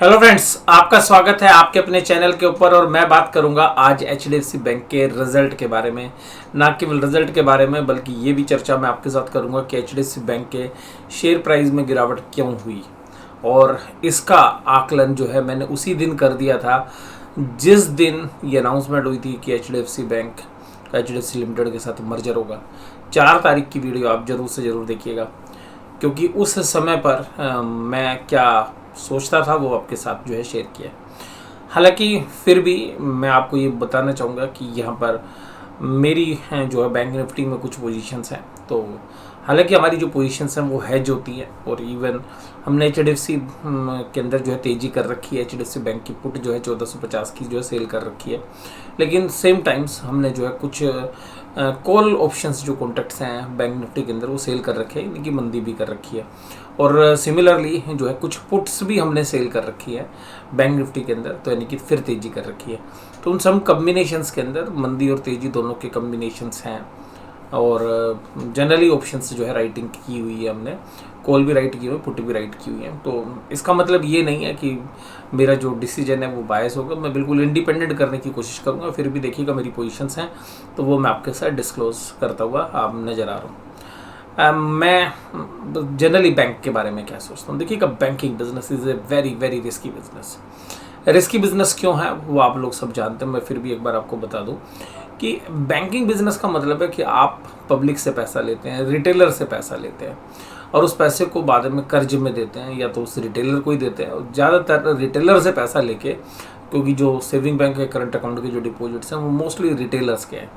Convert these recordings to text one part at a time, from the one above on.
Hello friends, आपका स्वागत है आपके अपने चैनल के ऊपर। और मैं बात करूंगा आज एचडीएफसी बैंक के रिजल्ट के बारे में। ना केवल रिजल्ट के बारे में बल्कि ये भी चर्चा मैं आपके साथ करूंगा कि एचडीएफसी बैंक के शेयर प्राइस में गिरावट क्यों हुई। और इसका आकलन जो है मैंने उसी दिन कर दिया था जिस दिन ये अनाउंसमेंट हुई थी कि एचडीएफसी बैंक एचडीएफसी लिमिटेड के साथ मर्जर होगा। 4 तारीख की वीडियो आप जरूर से ज़रूर देखिएगा, क्योंकि उस समय पर मैं क्या सोचता था वो आपके साथ जो है शेयर किया। हालांकि फिर भी मैं आपको ये बताना चाहूँगा कि यहाँ पर मेरी जो है बैंक निफ्टी में कुछ पोजीशंस हैं। तो हालांकि हमारी जो पोजीशंस हैं वो हैज होती है, और इवन हमने एचडीएफसी के अंदर जो है तेज़ी कर रखी है। एचडीएफसी बैंक की पुट जो है 1450 की जो है सेल कर रखी है, लेकिन सेम टाइम्स हमने जो है कुछ कॉल ऑप्शंस जो कॉन्ट्रैक्ट्स हैं बैंक निफ्टी के अंदर वो सेल कर रखे हैं, यानी कि मंदी भी कर रखी है। और सिमिलरली जो है कुछ पुट्स भी हमने सेल कर रखी है बैंक निफ्टी के अंदर, तो यानी कि फिर तेज़ी कर रखी है। तो उन सब कम्बिनेशंस के अंदर मंदी और तेज़ी दोनों के कम्बिनेशंस हैं। और जनरली ऑप्शंस जो है राइटिंग की हुई है हमने, कॉल भी राइट की हुई है, पुट भी राइट की हुई है। तो इसका मतलब ये नहीं है कि मेरा जो डिसीजन है वो बायस होगा। मैं बिल्कुल इंडिपेंडेंट करने की कोशिश करूँगा। फिर भी देखिएगा मेरी पोजीशंस हैं तो वो मैं आपके साथ डिस्क्लोज करता हुआ आप नज़र आ रहा हूँ। मैं जनरली बैंक के बारे में क्या सोचता हूँ। देखिएगा, banking business is a very very risky business. Risky business क्यों है वो आप लोग सब जानते हैं। मैं फिर भी एक बार आपको बता दूं कि बैंकिंग बिजनेस का मतलब है कि आप पब्लिक से पैसा लेते हैं, रिटेलर से पैसा लेते हैं, और उस पैसे को बाद में कर्ज में देते हैं या तो उस रिटेलर को ही देते हैं। और ज़्यादातर रिटेलर से पैसा लेके, क्योंकि जो सेविंग बैंक के करंट अकाउंट के जो डिपॉजिट्स हैं वो मोस्टली रिटेलर्स के हैं,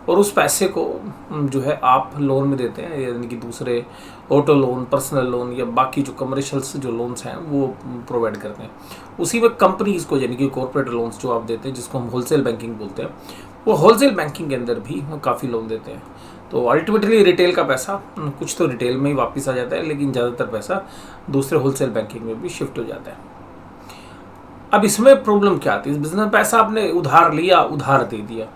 और उस पैसे को जो है आप लोन में देते हैं, यानी कि दूसरे ऑटो लोन, पर्सनल लोन या बाकी जो कमर्शियल्स जो लोन्स हैं वो प्रोवाइड करते हैं। उसी में कंपनीज को, यानी कि कॉर्पोरेट लोन्स जो आप देते हैं जिसको हम होलसेल बैंकिंग बोलते हैं, वो होलसेल बैंकिंग के अंदर भी काफ़ी लोन देते हैं। तो अल्टीमेटली रिटेल का पैसा कुछ तो रिटेल में ही वापस आ जाता है, लेकिन ज़्यादातर पैसा दूसरे होलसेल बैंकिंग में भी शिफ्ट हो जाता है। अब इसमें प्रॉब्लम क्या आती है, इस बिजनेस में पैसा आपने उधार लिया, उधार दे दिया,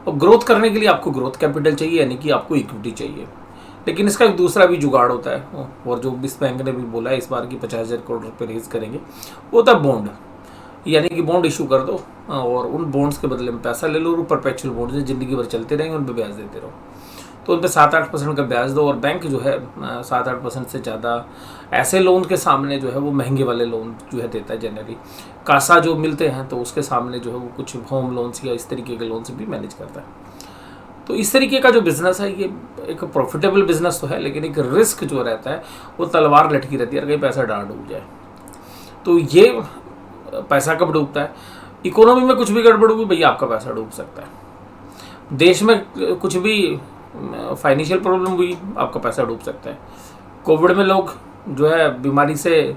और ग्रोथ करने के लिए आपको ग्रोथ कैपिटल चाहिए, यानी कि आपको इक्विटी चाहिए। लेकिन इसका एक दूसरा भी जुगाड़ होता है, और जो इस बैंक ने भी बोला है इस बार की 50,000 करोड़ रुपये रेज करेंगे, वो होता है बॉन्ड। यानी कि बॉन्ड इशू कर दो और उन बॉन्ड्स के बदले में पैसा ले लो, और परपेचुअल बॉन्ड्स ज़िंदगी भर चलते रहेंगे, उन पर ब्याज देते रहो। तो उन पर 7-8% का ब्याज दो, और बैंक जो है 7-8% से ज़्यादा ऐसे लोन के सामने जो है वो महंगे वाले लोन जो है देता है। जनरली कासा जो मिलते हैं तो उसके सामने जो है वो कुछ होम लोन्स या इस तरीके के लोन से भी मैनेज करता है। तो इस तरीके का जो बिज़नेस है ये एक प्रॉफिटेबल बिजनेस तो है, लेकिन एक रिस्क जो रहता है वो तलवार लटकी रहती है, अगर कहीं पैसा डाल डूब जाए तो ये पैसा कब डूबता है। इकोनॉमी में कुछ भी गड़बड़ हुई भैया, आपका पैसा डूब सकता है। देश में कुछ भी फाइनेंशियल प्रॉब्लम हुई, आपका पैसा डूब सकता है। कोविड में लोग जो है बीमारी से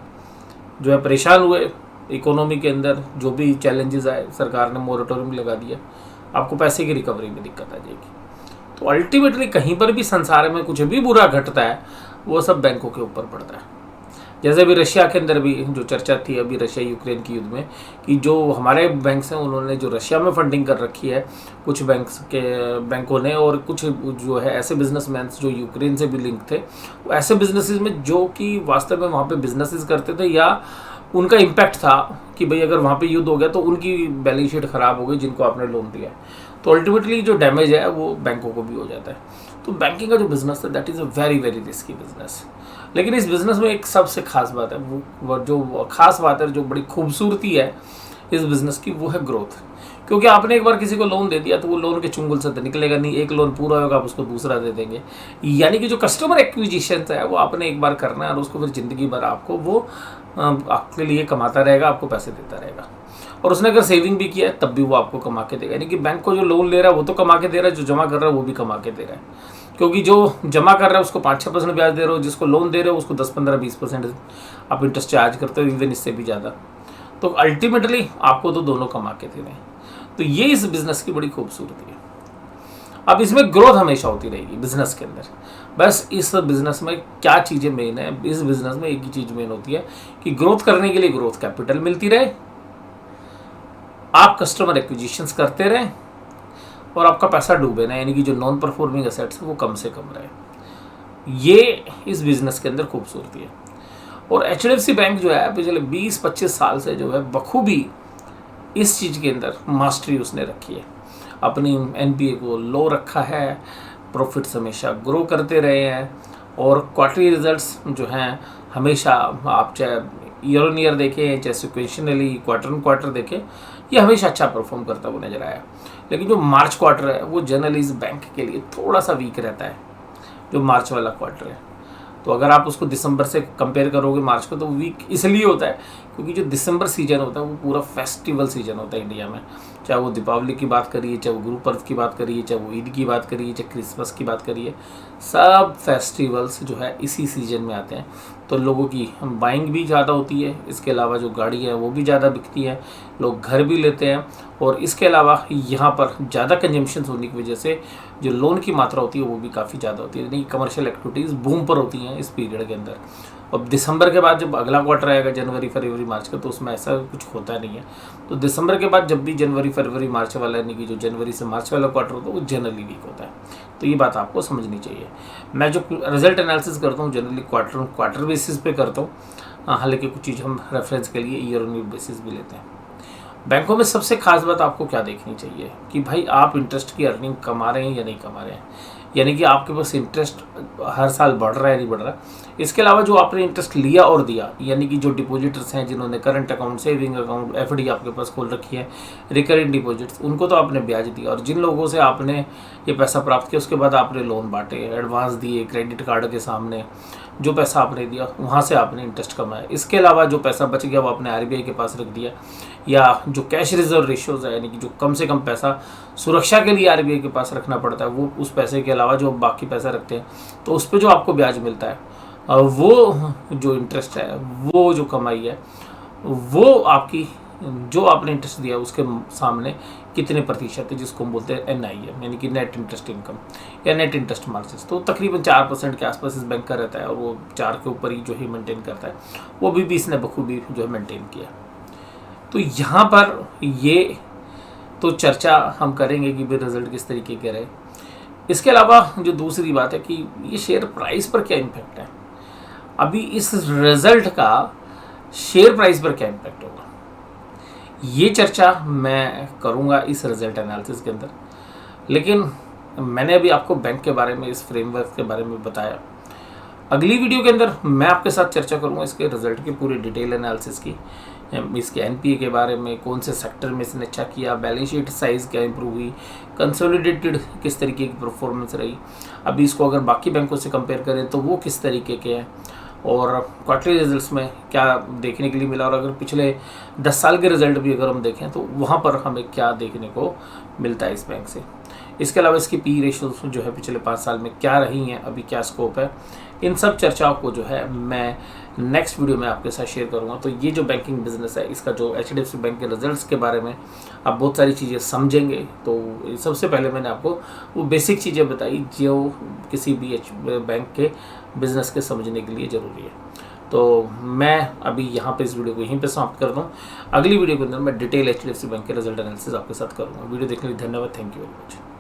जो है परेशान हुए, इकोनॉमी के अंदर जो भी चैलेंजेस आए, सरकार ने मोरेटोरियम लगा दिया, आपको पैसे की रिकवरी में दिक्कत आ जाएगी। तो अल्टीमेटली कहीं पर भी संसार में कुछ भी बुरा घटता है वो सब बैंकों के ऊपर पड़ता है। जैसे अभी रशिया के अंदर भी जो चर्चा थी अभी रशिया यूक्रेन की युद्ध में, कि जो हमारे बैंक्स हैं उन्होंने जो रशिया में फंडिंग कर रखी है कुछ बैंकों ने, और कुछ जो है ऐसे बिजनेसमैन जो यूक्रेन से भी लिंक थे, वो ऐसे बिजनेसेस में जो कि वास्तव में वहाँ पे बिजनेसेस करते थे, या उनका इम्पैक्ट था कि भाई अगर वहाँ पे युद्ध हो गया तो उनकी बैलेंस शीट ख़राब हो गई जिनको आपने लोन दिया है। तो अल्टीमेटली जो डैमेज है वो बैंकों को भी हो जाता है। तो बैंकिंग का जो बिज़नेस है that is a very very risky business. लेकिन इस बिज़नेस में एक सबसे खास बात है, वो जो खास बात है, जो बड़ी खूबसूरती है इस बिज़नेस की, वो है ग्रोथ। क्योंकि आपने एक बार किसी को लोन दे दिया तो वो लोन के चुंगल से तो निकलेगा नहीं। एक लोन पूरा होगा आप उसको दूसरा दे देंगे, यानी कि जो कस्टमर एक्विजिशन है वो आपने एक बार करना है, और उसको फिर ज़िंदगी भर आपको वो आपके लिए कमाता रहेगा, आपको पैसे देता रहेगा। और उसने अगर सेविंग भी किया है तब भी वो आपको कमा के देगा। यानी कि बैंक को जो लोन ले रहा है वो तो कमा के दे रहा है, जो जमा कर रहा है वो भी कमा के दे रहा है। क्योंकि जो जमा कर रहा है उसको 5-6% ब्याज दे रहे हो, जिसको लोन दे रहे हो उसको 10-15-20% आप इंटरेस्ट चार्ज करते हो, इवन इससे भी ज़्यादा। तो अल्टीमेटली आपको तो दोनों कमा के दे रहे हैं। तो ये इस बिज़नेस की बड़ी खूबसूरती है। अब इसमें ग्रोथ हमेशा होती रहेगी बिजनेस के अंदर। बस इस बिज़नेस में क्या चीज़ें मेन है, इस बिज़नेस में एक ही चीज़ मेन होती है कि ग्रोथ करने के लिए ग्रोथ कैपिटल मिलती रहे, आप कस्टमर एक्विजिशंस करते रहें, और आपका पैसा डूबे ना, यानी कि जो नॉन परफॉर्मिंग एसेट्स है वो कम से कम रहे। ये इस बिज़नेस के अंदर खूबसूरती है। और HDFC बैंक जो है पिछले 20-25 साल से जो है बखूबी इस चीज़ के अंदर मास्टरी उसने रखी है। अपनी NPA को लो रखा है, प्रॉफिट्स हमेशा ग्रो करते रहे हैं, और क्वार्टरली रिजल्ट्स जो हैं हमेशा, आप चाहे ईयर ऑन ईयर देखें चाहे सिक्वेंशनली क्वार्टर ऑन क्वार्टर देखें, ये हमेशा अच्छा परफॉर्म करता हुआ नजर आया। लेकिन जो मार्च क्वार्टर है वो जनरली इस बैंक के लिए थोड़ा सा वीक रहता है, जो मार्च वाला क्वार्टर है। तो अगर आप उसको दिसंबर से कंपेयर करोगे मार्च को, तो वीक इसलिए होता है क्योंकि जो दिसंबर सीजन होता है वो पूरा फेस्टिवल सीजन होता है इंडिया में। चाहे वो दीपावली की बात करिए, चाहे वो गुरु पर्व की बात करिए, चाहे वो ईद की बात करिए, चाहे क्रिसमस की बात करिए, सब फेस्टिवल्स जो है इसी सीजन में आते हैं। तो लोगों की बाइंग भी ज़्यादा होती है, इसके अलावा जो गाड़ी है वो भी ज़्यादा बिकती है, लोग घर भी लेते हैं, और इसके अलावा यहाँ पर ज़्यादा कंजम्पशन होने की वजह से जो लोन की मात्रा होती है वो भी काफ़ी ज़्यादा होती है, यानी कमर्शियल एक्टिविटीज़ बूम पर होती हैं इस पीरियड के अंदर। अब दिसंबर के बाद जब अगला क्वार्टर आएगा जनवरी फरवरी मार्च का, तो उसमें ऐसा कुछ होता नहीं है। तो दिसंबर के बाद जब भी जनवरी फरवरी मार्च वाला, यानी कि जो जनवरी से मार्च वाला क्वार्टर होता है वो जनरली वीक होता है। तो ये बात आपको समझनी चाहिए। मैं जो रिजल्ट एनालिसिस करता हूँ जनरली क्वार्टर बेसिस पे करता हूँ, हालांकि कुछ चीज़ हम रेफरेंस के लिए ईयर ऑन ईयर बेसिस भी लेते हैं। बैंकों में सबसे खास बात आपको क्या देखनी चाहिए कि भाई आप इंटरेस्ट की अर्निंग कमा रहे हैं या नहीं कमा रहे हैं, यानी कि आपके पास इंटरेस्ट हर साल बढ़ रहा है नहीं बढ़ रहा। इसके अलावा जो आपने इंटरेस्ट लिया और दिया, यानी कि जो डिपॉजिटर्स हैं जिन्होंने current account, saving account, FD आपके पास खोल रखी है, रिकरिंग डिपॉजिट्स, उनको तो आपने ब्याज दिया, और जिन लोगों से आपने ये पैसा प्राप्त किया उसके बाद आपने लोन बांटे, एडवांस दिए, क्रेडिट कार्ड के सामने जो पैसा आपने दिया वहाँ से आपने इंटरेस्ट कमाया। इसके अलावा जो पैसा बच गया वो आपने RBI के पास रख दिया, या जो कैश रिजर्व रेशियोज़ है, यानी कि जो कम से कम पैसा सुरक्षा के लिए RBI के पास रखना पड़ता है, वो उस पैसे के अलावा जो बाकी पैसा रखते हैं, तो उस पर जो आपको ब्याज मिलता है, वो जो इंटरेस्ट है, वो जो कमाई है, वो आपकी जो आपने इंटरेस्ट दिया उसके सामने कितने प्रतिशत है, जिसको हम बोलते हैं NIM, यानी कि नेट इंटरेस्ट इनकम या नेट इंटरेस्ट मार्जिन। तो तकरीबन 4% के आसपास इस बैंक का रहता है, और वो 4 के ऊपर ही जो है मेंटेन करता है, वो भी इसने बखूबी जो है मेंटेन किया। तो यहाँ पर ये तो चर्चा हम करेंगे कि भाई रिजल्ट किस तरीके के रहे। इसके अलावा जो दूसरी बात है कि ये शेयर प्राइस पर क्या इम्पैक्ट है, अभी इस रिजल्ट का शेयर प्राइस पर क्या इम्पैक्ट होगा, ये चर्चा मैं करूंगा इस रिजल्ट एनालिसिस के अंदर। लेकिन मैंने अभी आपको बैंक के बारे में, इस फ्रेमवर्क के बारे में बताया। अगली वीडियो के अंदर मैं आपके साथ चर्चा करूंगा इसके रिजल्ट की पूरी डिटेल एनालिसिस की, इसके NPA के बारे में, कौन से सेक्टर में इसने अच्छा किया, बैलेंस शीट साइज़ क्या इंप्रूव हुई, कंसोलिडेटेड किस तरीके की परफॉर्मेंस रही, अभी इसको अगर बाकी बैंकों से कंपेयर करें तो वो किस तरीके के हैं, और क्वार्टरली रिजल्ट्स में क्या देखने के लिए मिला, और अगर पिछले 10 साल के रिजल्ट भी अगर हम देखें तो वहाँ पर हमें क्या देखने को मिलता है इस बैंक से। इसके अलावा इसकी P रेशियोज जो है पिछले 5 साल में क्या रही हैं, अभी क्या स्कोप है, इन सब चर्चाओं को जो है मैं नेक्स्ट वीडियो में आपके साथ शेयर करूंगा। तो ये जो बैंकिंग बिजनेस है, इसका जो HDFC बैंक के रिजल्ट्स के बारे में आप बहुत सारी चीज़ें समझेंगे। तो सबसे पहले मैंने आपको वो बेसिक चीज़ें बताई जो किसी भी बैंक के बिजनेस के समझने के लिए ज़रूरी है। तो मैं अभी यहाँ पे इस वीडियो को यहीं पे समाप्त कर दूँ। अगली वीडियो के अंदर मैं डिटेल HDFC बैंक के रिजल्ट एनालिसिस आपके साथ करूँगा। वीडियो देखने के लिए धन्यवाद। Thank you very much.